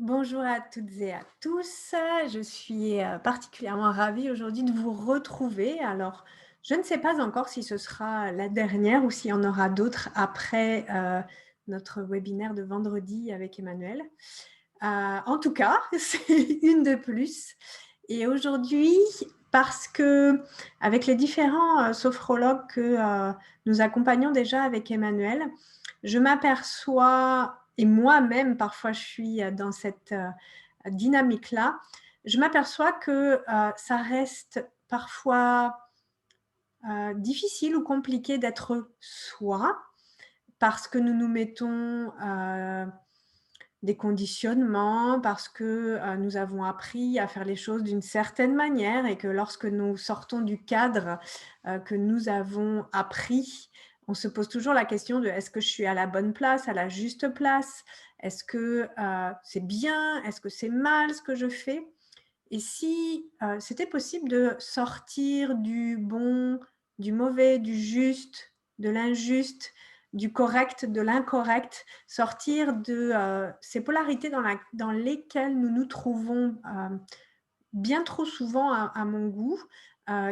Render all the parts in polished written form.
Bonjour à toutes et à tous. Je suis particulièrement ravie aujourd'hui de vous retrouver. Alors, je ne sais pas encore si ce sera la dernière ou s'il y en aura d'autres après notre webinaire de vendredi avec Emmanuel. En tout cas, c'est une de plus. Et aujourd'hui, parce que avec les différents sophrologues que nous accompagnons déjà avec Emmanuel, je m'aperçois, et moi-même parfois je suis dans cette dynamique-là, je m'aperçois que ça reste parfois difficile ou compliqué d'être soi parce que nous nous mettons des conditionnements, parce que nous avons appris à faire les choses d'une certaine manière et que lorsque nous sortons du cadre que nous avons appris, on se pose toujours la question de: «Est-ce que je suis à la bonne place, à la juste place? Est-ce que c'est bien? Est-ce que c'est mal ce que je fais?» Et si c'était possible de sortir du bon, du mauvais, du juste, de l'injuste, du correct, de l'incorrect, sortir de ces polarités dans lesquelles nous nous trouvons bien trop souvent à mon goût,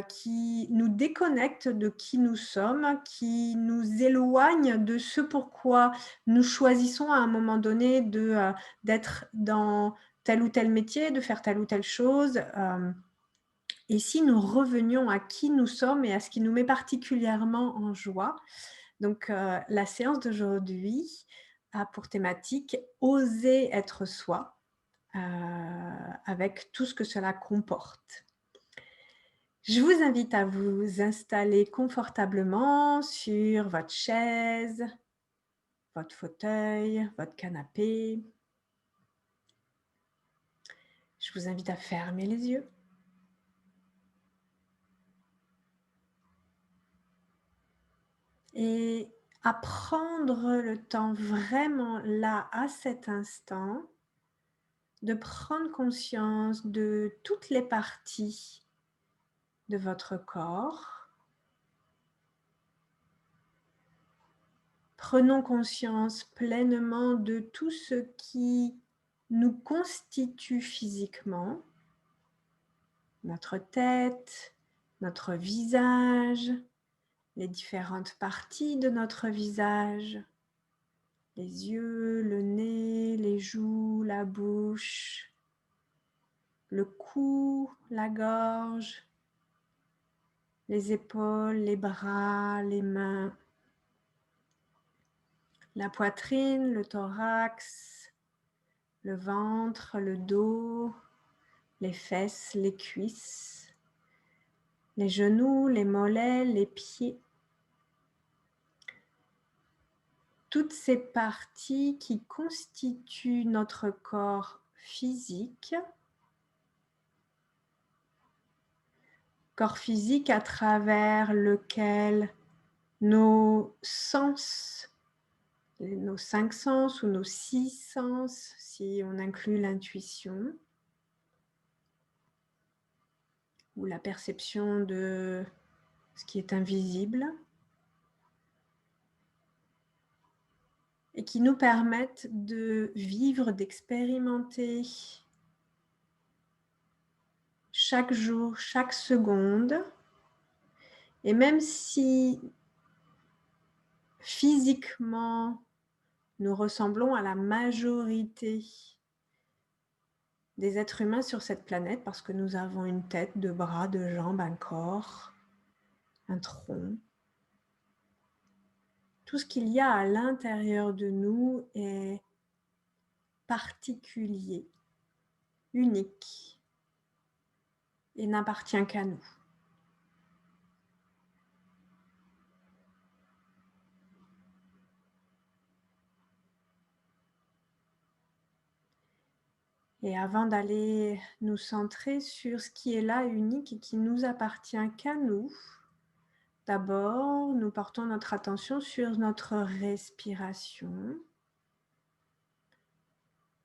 qui nous déconnectent de qui nous sommes, qui nous éloignent de ce pourquoi nous choisissons à un moment donné d'être dans tel ou tel métier, de faire telle ou telle chose. Et si nous revenions à qui nous sommes et à ce qui nous met particulièrement en joie. Donc, la séance d'aujourd'hui a pour thématique «Oser être soi», avec tout ce que cela comporte. Je vous invite à vous installer confortablement sur votre chaise, votre fauteuil, votre canapé. Je vous invite à fermer les yeux et à prendre le temps vraiment là, à cet instant, de prendre conscience de toutes les parties de votre corps. Prenons conscience pleinement de tout ce qui nous constitue physiquement, notre tête, notre visage, les différentes parties de notre visage, les yeux, le nez, les joues, la bouche, le cou, la gorge, les épaules, les bras, les mains, la poitrine, le thorax, le ventre, le dos, les fesses, les cuisses, les genoux, les mollets, les pieds. Toutes ces parties qui constituent notre corps physique à travers lequel nos sens, nos 5 sens ou nos 6 sens, si on inclut l'intuition, ou la perception de ce qui est invisible, et qui nous permettent de vivre, d'expérimenter chaque jour, chaque seconde. Et même si physiquement, nous ressemblons à la majorité des êtres humains sur cette planète, parce que nous avons une tête, 2 bras, 2 jambes, un corps, un tronc. Tout ce qu'il y a à l'intérieur de nous est particulier, unique et n'appartient qu'à nous. Et avant d'aller nous centrer sur ce qui est là, unique et qui nous appartient qu'à nous, d'abord, nous portons notre attention sur notre respiration.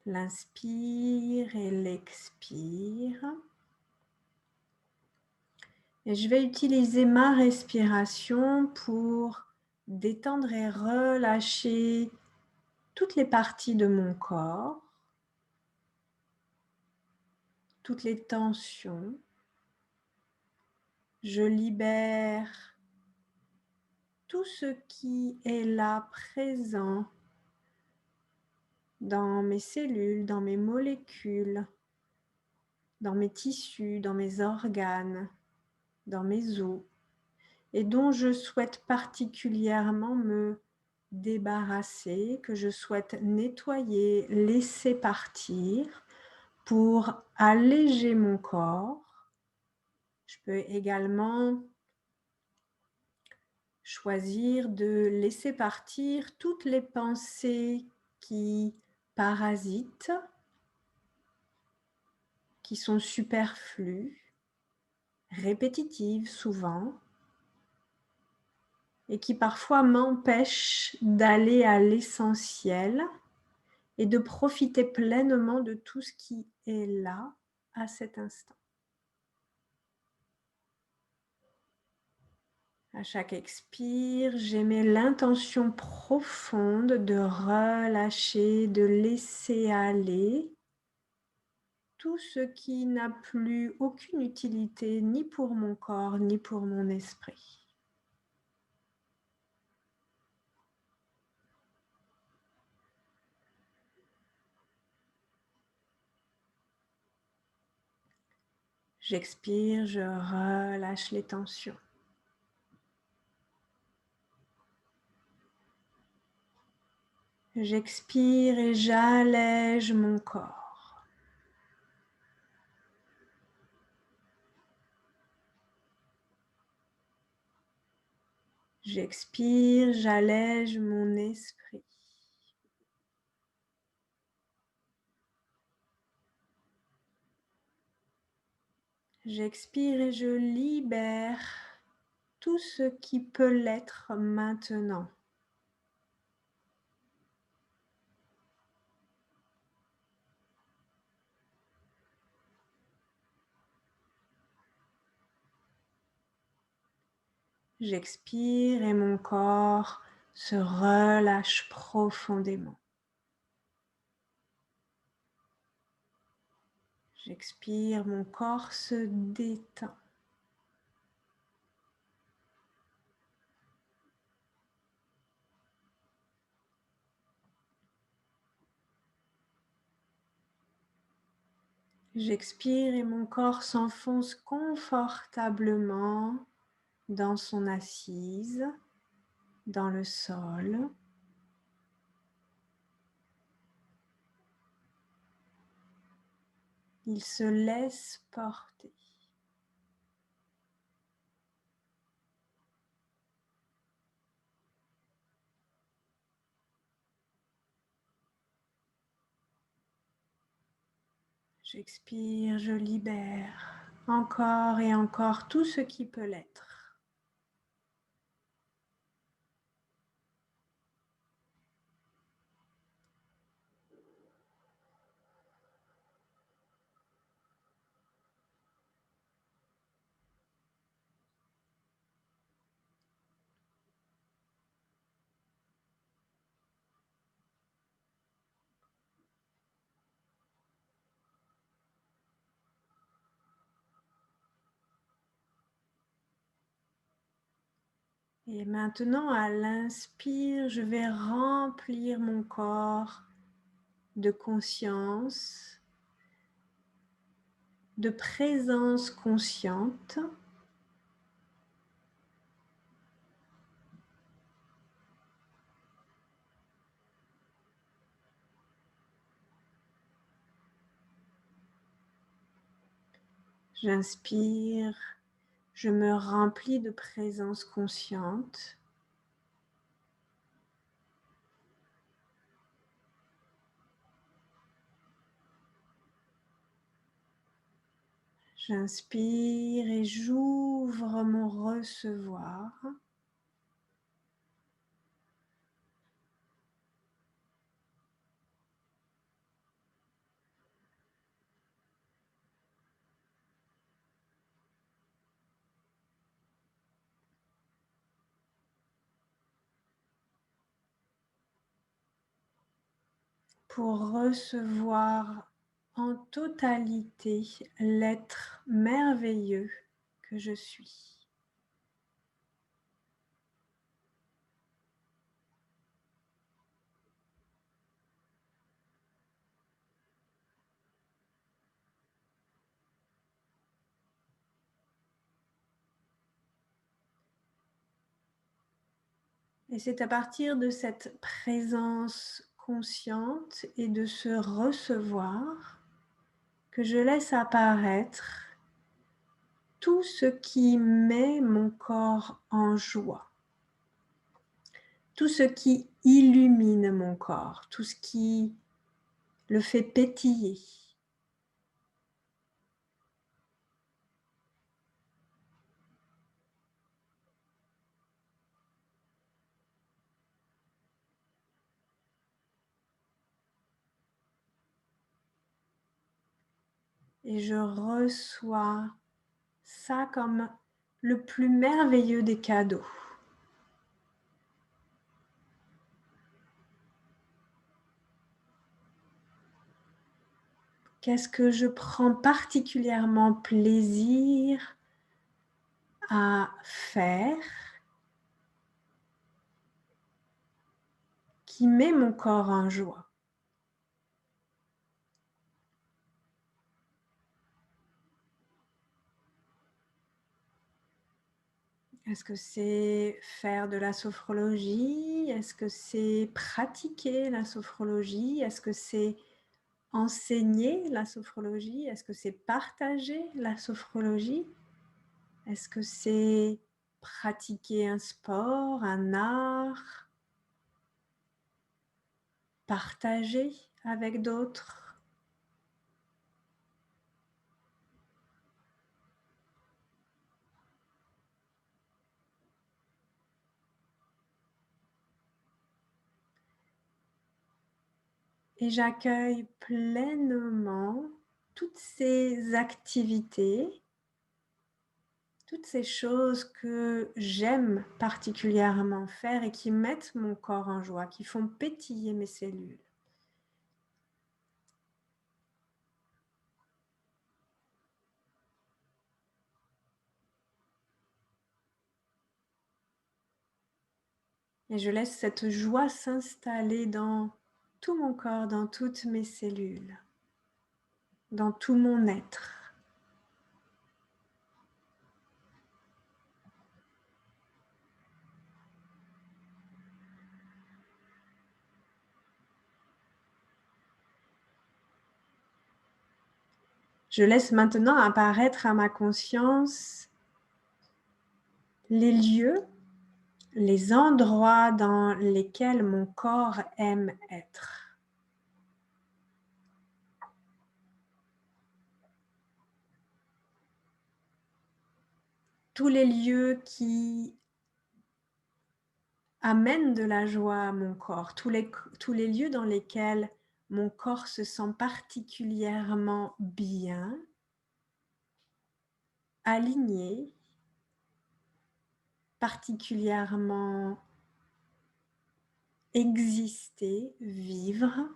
L'inspire et l'expire. Et je vais utiliser ma respiration pour détendre et relâcher toutes les parties de mon corps. toutes les tensions. Je libère tout ce qui est là, présent, dans mes cellules, dans mes molécules, dans mes tissus, dans mes organes, dans mes os, et dont je souhaite particulièrement me débarrasser, que je souhaite nettoyer, laisser partir pour alléger mon corps. Je peux également choisir de laisser partir toutes les pensées qui parasitent, qui sont superflues, répétitives souvent, et qui parfois m'empêchent d'aller à l'essentiel et de profiter pleinement de tout ce qui est là à cet instant. À chaque expire, j'émets l'intention profonde de relâcher, de laisser aller tout ce qui n'a plus aucune utilité ni pour mon corps ni pour mon esprit. J'expire, je relâche les tensions. J'expire et j'allège mon corps. J'expire, j'allège mon esprit. J'expire et je libère tout ce qui peut l'être maintenant. J'expire et mon corps se relâche profondément. J'expire, mon corps se détend. J'expire et mon corps s'enfonce confortablement dans son assise, dans le sol. Il se laisse porter. J'expire, je libère encore et encore tout ce qui peut l'être. Et maintenant, à l'inspire, je vais remplir mon corps de conscience, de présence consciente. J'inspire, je me remplis de présence consciente. J'inspire et j'ouvre mon recevoir. Pour recevoir en totalité l'être merveilleux que je suis. Et c'est à partir de cette présence consciente et de ce recevoir que je laisse apparaître tout ce qui met mon corps en joie, tout ce qui illumine mon corps, tout ce qui le fait pétiller. Et je reçois ça comme le plus merveilleux des cadeaux. Qu'est-ce que je prends particulièrement plaisir à faire qui met mon corps en joie? Est-ce que c'est faire de la sophrologie? Est-ce que c'est pratiquer la sophrologie? Est-ce que c'est enseigner la sophrologie? Est-ce que c'est partager la sophrologie? Est-ce que c'est pratiquer un sport, un art, partager avec d'autres? Et j'accueille pleinement toutes ces activités, toutes ces choses que j'aime particulièrement faire et qui mettent mon corps en joie, qui font pétiller mes cellules. Et je laisse cette joie s'installer dans tout mon corps, dans toutes mes cellules, dans tout mon être. Je laisse maintenant apparaître à ma conscience les lieux, les endroits dans lesquels mon corps aime être. Tous les lieux qui amènent de la joie à mon corps, tous les lieux dans lesquels mon corps se sent particulièrement bien, aligné, particulièrement exister, vivre.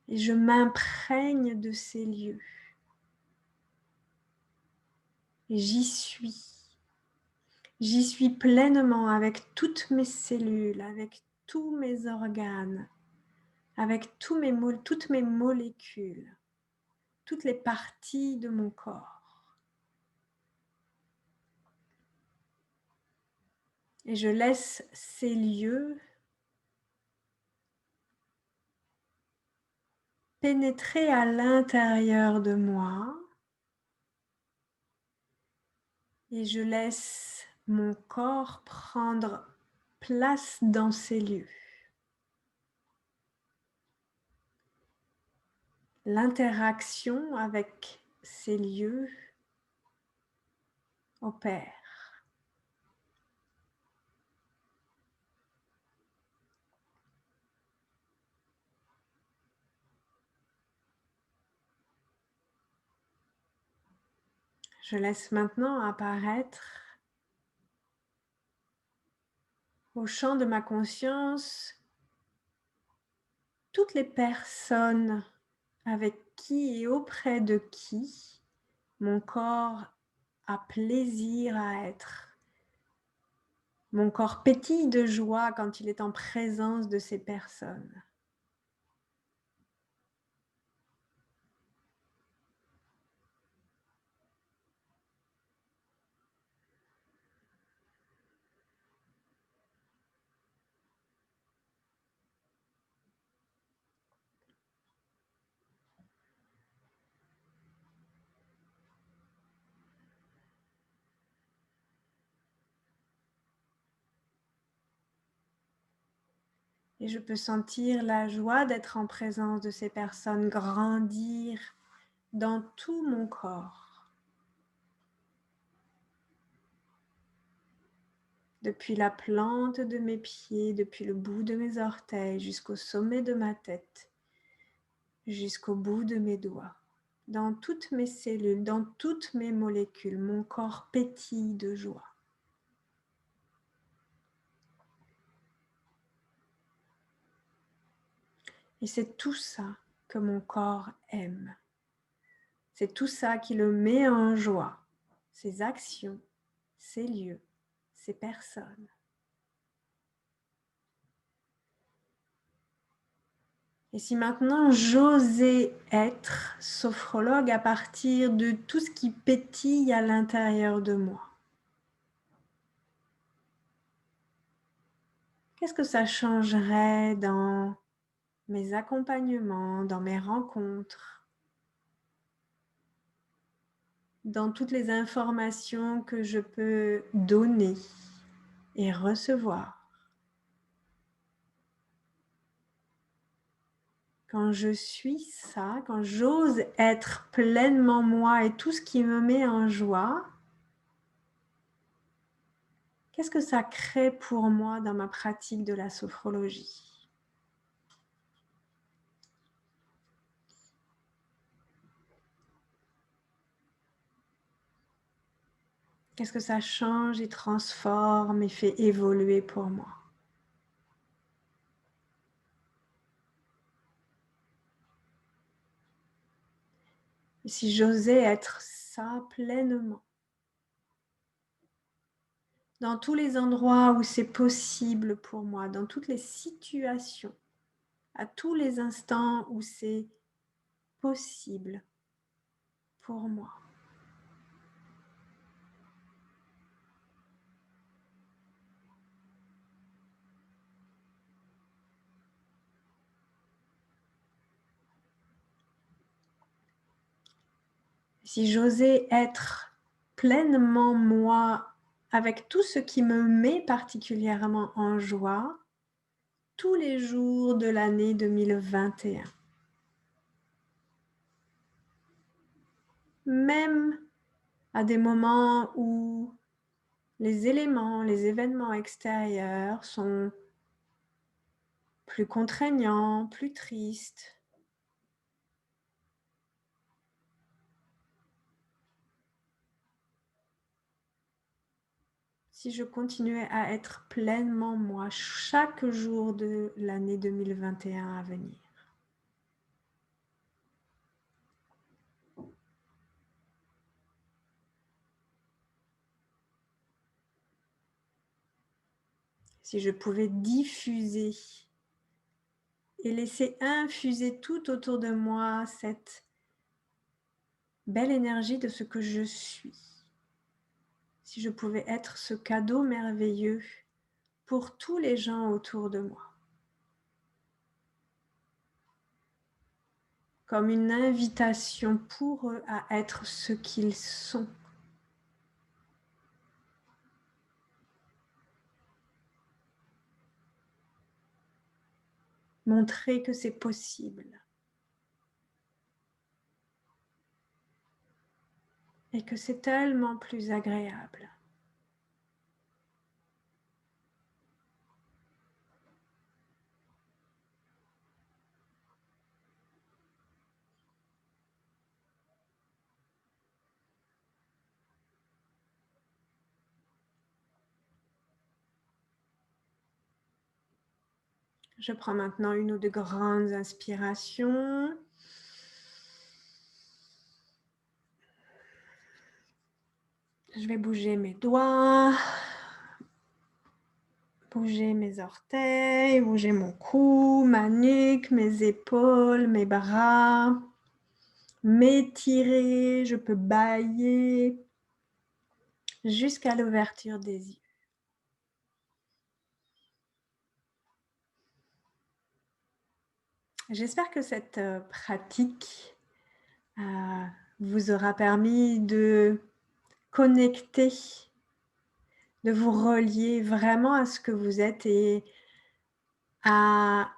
Et je m'imprègne de ces lieux. Et j'y suis. J'y suis pleinement avec toutes mes cellules, avec tous mes organes, avec toutes mes molécules, toutes les parties de mon corps. Et je laisse ces lieux pénétrer à l'intérieur de moi et je laisse mon corps prendre place dans ces lieux. L'interaction avec ces lieux opère. Je laisse maintenant apparaître au champ de ma conscience toutes les personnes avec qui et auprès de qui mon corps a plaisir à être. Mon corps pétille de joie quand il est en présence de ces personnes. Et je peux sentir la joie d'être en présence de ces personnes grandir dans tout mon corps. Depuis la plante de mes pieds, depuis le bout de mes orteils, jusqu'au sommet de ma tête, jusqu'au bout de mes doigts. Dans toutes mes cellules, dans toutes mes molécules, mon corps pétille de joie. Et c'est tout ça que mon corps aime. C'est tout ça qui le met en joie. Ses actions, ses lieux, ses personnes. Et si maintenant j'osais être sophrologue à partir de tout ce qui pétille à l'intérieur de moi, qu'est-ce que ça changerait dans mes accompagnements, dans mes rencontres, dans toutes les informations que je peux donner et recevoir? Quand je suis ça, quand j'ose être pleinement moi et tout ce qui me met en joie, qu'est-ce que ça crée pour moi dans ma pratique de la sophrologie? Qu'est-ce que ça change et transforme et fait évoluer pour moi? Et si j'osais être ça pleinement, dans tous les endroits où c'est possible pour moi, dans toutes les situations, à tous les instants où c'est possible pour moi. Si j'osais être pleinement moi avec tout ce qui me met particulièrement en joie tous les jours de l'année 2021. Même à des moments où les éléments, les événements extérieurs sont plus contraignants, plus tristes. Si je continuais à être pleinement moi chaque jour de l'année 2021 à venir. Si je pouvais diffuser et laisser infuser tout autour de moi cette belle énergie de ce que je suis. Si je pouvais être ce cadeau merveilleux pour tous les gens autour de moi. Comme une invitation pour eux à être ce qu'ils sont. Montrer que c'est possible. Et que c'est tellement plus agréable. Je prends maintenant une ou deux grandes inspirations. Je vais bouger mes doigts, bouger mes orteils, bouger mon cou, ma nuque, mes épaules, mes bras. M'étirer, je peux bâiller jusqu'à l'ouverture des yeux. J'espère que cette pratique vous aura permis de connecter, de vous relier vraiment à ce que vous êtes et à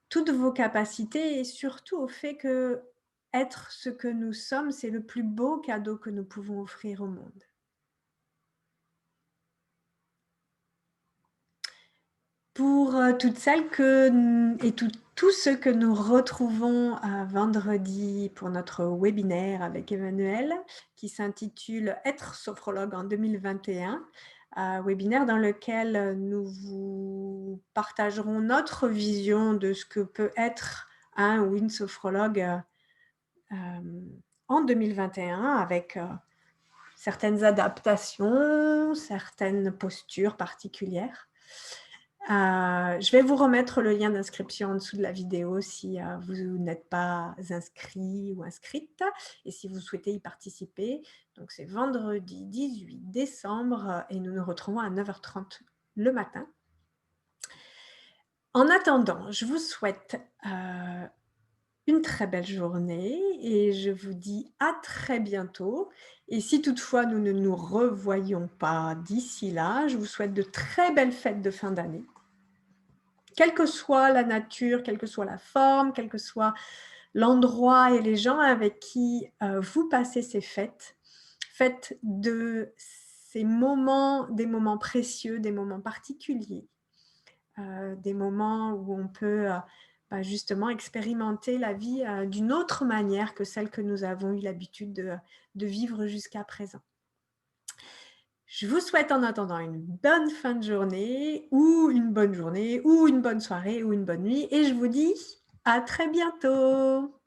toutes vos capacités et surtout au fait que être ce que nous sommes, c'est le plus beau cadeau que nous pouvons offrir au monde. Pour toutes celles et tous ceux que nous retrouvons vendredi pour notre webinaire avec Emmanuel qui s'intitule « Être sophrologue en 2021 », webinaire dans lequel nous vous partagerons notre vision de ce que peut être un ou une sophrologue en 2021 avec certaines adaptations, certaines postures particulières. Je vais vous remettre le lien d'inscription en dessous de la vidéo si vous n'êtes pas inscrit ou inscrite et si vous souhaitez y participer. Donc, c'est vendredi 18 décembre et nous nous retrouvons à 9h30 le matin. En attendant, je vous souhaite une très belle journée et je vous dis à très bientôt. Et si toutefois nous ne nous revoyons pas d'ici là, je vous souhaite de très belles fêtes de fin d'année. Quelle que soit la nature, quelle que soit la forme, quel que soit l'endroit et les gens avec qui vous passez ces fêtes, faites de ces moments des moments précieux, des moments particuliers, des moments où on peut justement expérimenter la vie d'une autre manière que celle que nous avons eu l'habitude de vivre jusqu'à présent. Je vous souhaite en attendant une bonne fin de journée ou une bonne soirée ou une bonne nuit et je vous dis à très bientôt.